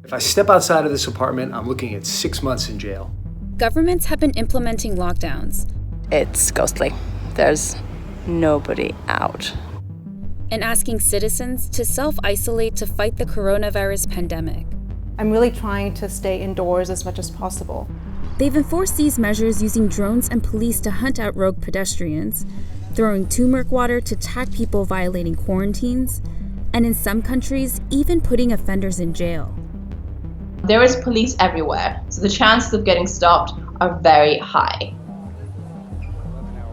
If I step outside of this apartment, I'm looking at 6 months in jail. Governments have been implementing lockdowns. It's ghostly. There's nobody out. And asking citizens to self-isolate to fight the coronavirus pandemic. I'm really trying to stay indoors as much as possible. They've enforced these measures using drones and police to hunt out rogue pedestrians, throwing turmeric water to tag people violating quarantines, and in some countries, even putting offenders in jail. There is police everywhere, so the chances of getting stopped are very high.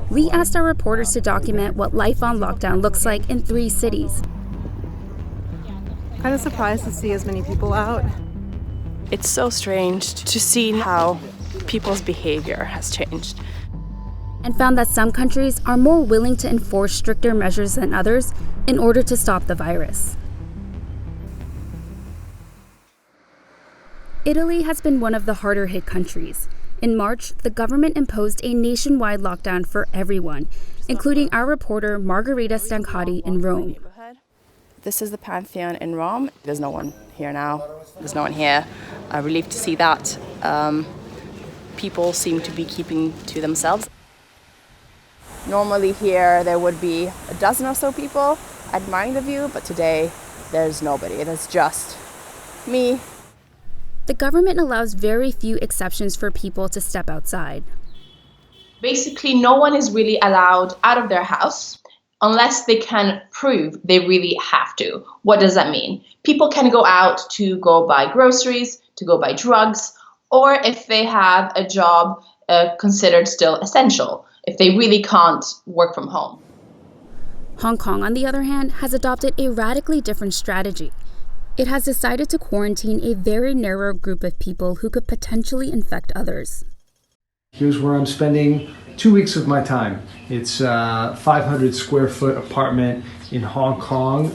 We asked our reporters to document what life on lockdown looks like in 3 cities. Kind of surprised to see as many people out. It's so strange to see how people's behavior has changed. And found that some countries are more willing to enforce stricter measures than others in order to stop the virus. Italy has been one of the harder hit countries. In March, the government imposed a nationwide lockdown for everyone, including our reporter Margherita Stancati in Rome. This is the Pantheon in Rome. There's no one here now. There's no one here. I'm relieved to see that. People seem to be keeping to themselves. Normally here there would be a dozen or so people admiring the view, but today there's nobody. There's just me. The government allows very few exceptions for people to step outside. Basically, no one is really allowed out of their house unless they can prove they really have to. What does that mean? People can go out to go buy groceries, to go buy drugs, or if they have a job considered still essential, if they really can't work from home. Hong Kong, on the other hand, has adopted a radically different strategy. It has decided to quarantine a very narrow group of people who could potentially infect others. Here's where I'm spending 2 weeks of my time. It's a 500 square foot apartment in Hong Kong.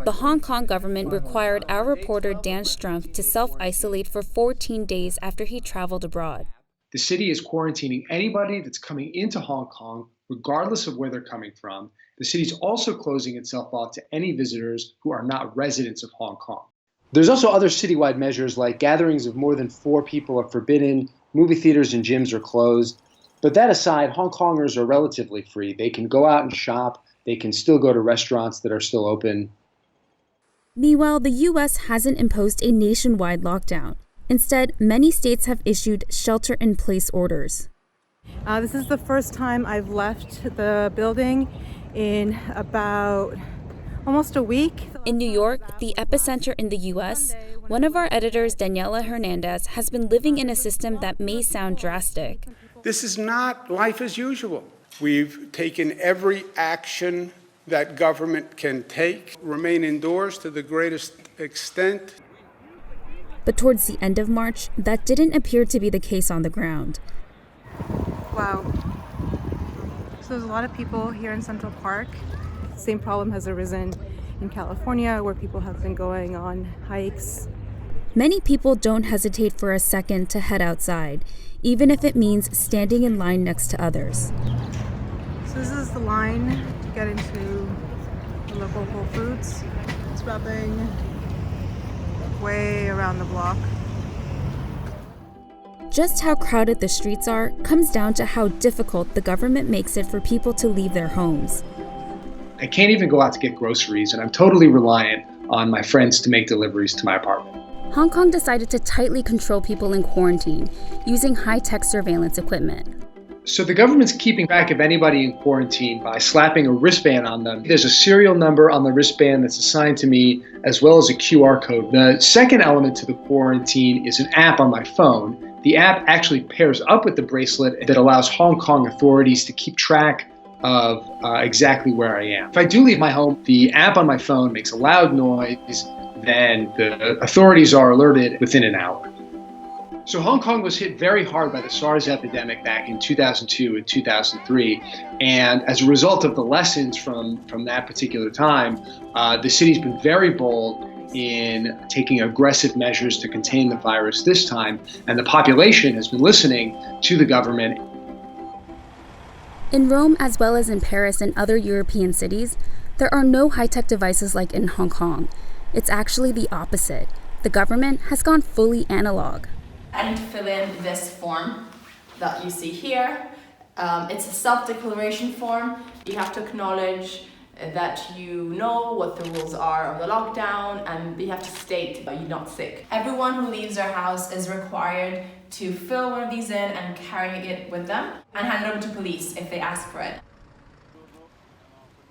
The Hong Kong government required our reporter Dan Strumpf to self-isolate for 14 days after he traveled abroad. The city is quarantining anybody that's coming into Hong Kong, regardless of where they're coming from. The city's also closing itself off to any visitors who are not residents of Hong Kong. There's also other citywide measures like gatherings of more than 4 people are forbidden, movie theaters and gyms are closed. But that aside, Hong Kongers are relatively free. They can go out and shop. They can still go to restaurants that are still open. Meanwhile, the U.S. hasn't imposed a nationwide lockdown. Instead, many states have issued shelter-in-place orders. This is the first time I've left the building in about almost a week. In New York, the epicenter in the U.S., one of our editors, Daniela Hernandez, has been living in a system that may sound drastic. This is not life as usual. We've taken every action that government can take, remain indoors to the greatest extent. But towards the end of March, that didn't appear to be the case on the ground. Wow. So there's a lot of people here in Central Park. The same problem has arisen in California, where people have been going on hikes. Many people don't hesitate for a second to head outside, even if it means standing in line next to others. So this is the line to get into the local Whole Foods. It's wrapping way around the block. Just how crowded the streets are comes down to how difficult the government makes it for people to leave their homes. I can't even go out to get groceries, and I'm totally reliant on my friends to make deliveries to my apartment. Hong Kong decided to tightly control people in quarantine using high-tech surveillance equipment. So the government's keeping track of anybody in quarantine by slapping a wristband on them. There's a serial number on the wristband that's assigned to me, as well as a QR code. The second element to the quarantine is an app on my phone. The app actually pairs up with the bracelet that allows Hong Kong authorities to keep track of exactly where I am. If I do leave my home, the app on my phone makes a loud noise, then the authorities are alerted within an hour. So Hong Kong was hit very hard by the SARS epidemic back in 2002 and 2003. And as a result of the lessons from that particular time, the city's been very bold in taking aggressive measures to contain the virus this time. And the population has been listening to the government. In Rome, as well as in Paris and other European cities, there are no high-tech devices like in Hong Kong. It's actually the opposite. The government has gone fully analog. I need to fill in this form that you see here. It's a self-declaration form. You have to acknowledge that you know what the rules are of the lockdown, and you have to state that you're not sick. Everyone who leaves their house is required to fill one of these in and carry it with them and hand it over to police if they ask for it.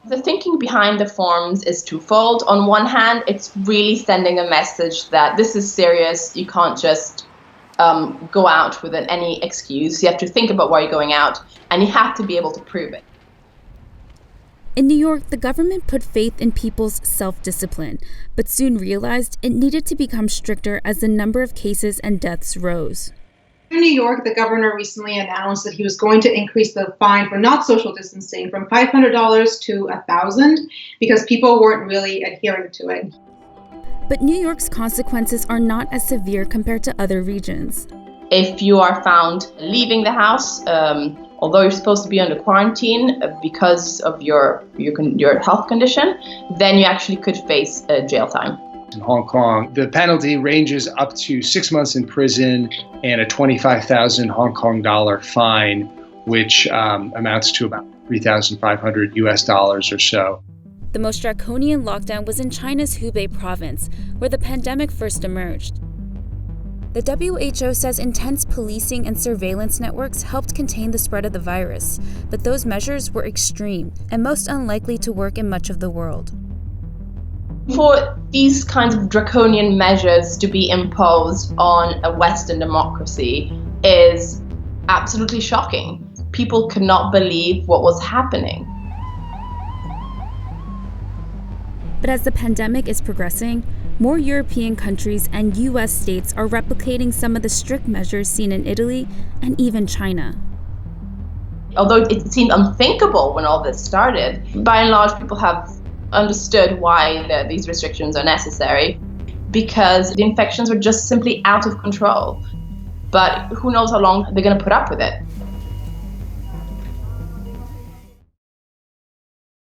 The thinking behind the forms is twofold. On one hand, it's really sending a message that this is serious. You can't just go out with any excuse. You have to think about why you're going out, and you have to be able to prove it. In New York, the government put faith in people's self-discipline, but soon realized it needed to become stricter as the number of cases and deaths rose. In New York, the governor recently announced that he was going to increase the fine for not social distancing from $500 to $1,000 because people weren't really adhering to it. But New York's consequences are not as severe compared to other regions. If you are found leaving the house, although you're supposed to be under quarantine because of your health condition, then you actually could face jail time. In Hong Kong, the penalty ranges up to 6 months in prison and a 25,000 Hong Kong dollar fine, which amounts to about $3,500 US or so. The most draconian lockdown was in China's Hubei province, where the pandemic first emerged. The WHO says intense policing and surveillance networks helped contain the spread of the virus, but those measures were extreme and most unlikely to work in much of the world. For these kinds of draconian measures to be imposed on a Western democracy is absolutely shocking. People could not believe what was happening. But as the pandemic is progressing, more European countries and US states are replicating some of the strict measures seen in Italy and even China. Although it seemed unthinkable when all this started, by and large people have understood why these restrictions are necessary, because the infections were just simply out of control. But who knows how long they're going to put up with it.